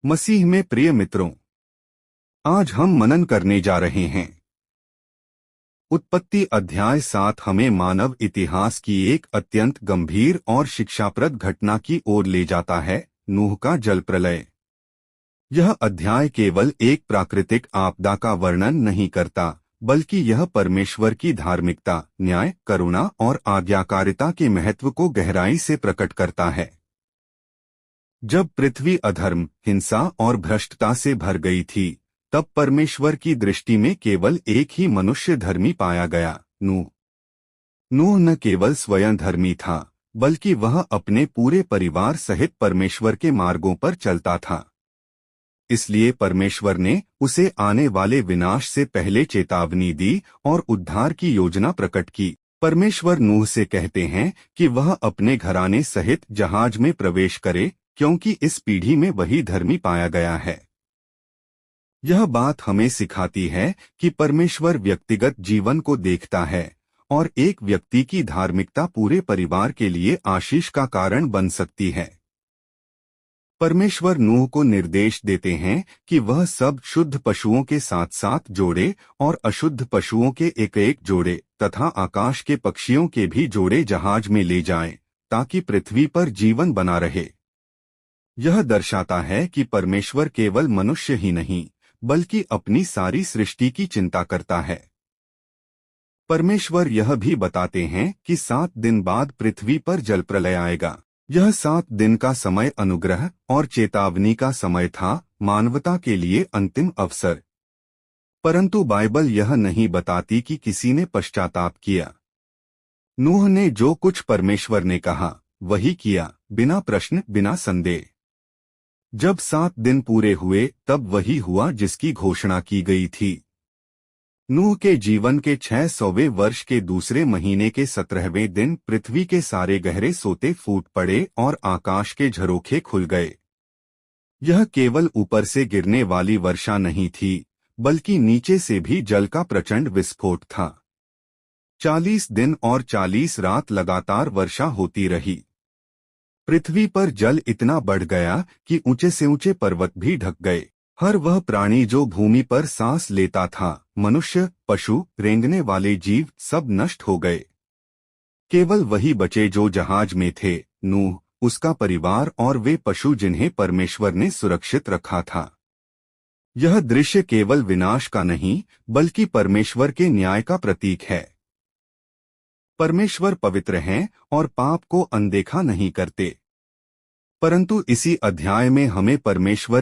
मसीह में प्रिय मित्रों, आज हम मनन करने जा रहे हैं। उत्पत्ति अध्याय 7 हमें मानव इतिहास की एक अत्यंत गंभीर और शिक्षाप्रद घटना की ओर ले जाता है, नूह का जल प्रलय। यह अध्याय केवल एक प्राकृतिक आपदा का वर्णन नहीं करता, बल्कि यह परमेश्वर की धार्मिकता, न्याय, करुणा और आज्ञाकारिता के महत्व को गहराई से प्रकट करता है। जब पृथ्वी अधर्म, हिंसा और भ्रष्टता से भर गई थी, तब परमेश्वर की दृष्टि में केवल एक ही मनुष्य धर्मी पाया गया, नूह। नूह न केवल स्वयं धर्मी था, बल्कि वह अपने पूरे परिवार सहित परमेश्वर के मार्गों पर चलता था। इसलिए परमेश्वर ने उसे आने वाले विनाश से पहले चेतावनी दी और उद्धार की योजना प्रकट की। परमेश्वर नूह से कहते हैं कि वह अपने घराने सहित जहाज में प्रवेश करे, क्योंकि इस पीढ़ी में वही धर्मी पाया गया है। यह बात हमें सिखाती है कि परमेश्वर व्यक्तिगत जीवन को देखता है और एक व्यक्ति की धार्मिकता पूरे परिवार के लिए आशीष का कारण बन सकती है। परमेश्वर नूह को निर्देश देते हैं कि वह सब शुद्ध पशुओं के साथ साथ जोड़े और अशुद्ध पशुओं के एक एक जोड़े तथा आकाश के पक्षियों के भी जोड़े जहाज में ले जाएं, ताकि पृथ्वी पर जीवन बना रहे। यह दर्शाता है कि परमेश्वर केवल मनुष्य ही नहीं, बल्कि अपनी सारी सृष्टि की चिंता करता है। परमेश्वर यह भी बताते हैं कि 7 दिन बाद पृथ्वी पर जल प्रलय आएगा। यह 7 दिन का समय अनुग्रह और चेतावनी का समय था, मानवता के लिए अंतिम अवसर। परंतु बाइबल यह नहीं बताती कि किसी ने पश्चाताप किया। नूह ने जो कुछ परमेश्वर ने कहा, वही किया, बिना प्रश्न, बिना संदेह। जब 7 दिन पूरे हुए, तब वही हुआ जिसकी घोषणा की गई थी। नूह के जीवन के 600वें वर्ष के दूसरे महीने के 17वें दिन पृथ्वी के सारे गहरे सोते फूट पड़े और आकाश के झरोखे खुल गए। यह केवल ऊपर से गिरने वाली वर्षा नहीं थी, बल्कि नीचे से भी जल का प्रचंड विस्फोट था। 40 दिन और 40 रात लगातार वर्षा होती रही। पृथ्वी पर जल इतना बढ़ गया कि ऊंचे से ऊंचे पर्वत भी ढक गए। हर वह प्राणी जो भूमि पर सांस लेता था, मनुष्य, पशु, रेंगने वाले जीव, सब नष्ट हो गए। केवल वही बचे जो जहाज में थे, नूह, उसका परिवार और वे पशु जिन्हें परमेश्वर ने सुरक्षित रखा था। यह दृश्य केवल विनाश का नहीं, बल्कि परमेश्वर के न्याय का प्रतीक है। परमेश्वर पवित्र हैं और पाप को अनदेखा नहीं करते। परंतु इसी अध्याय में हमें परमेश्वर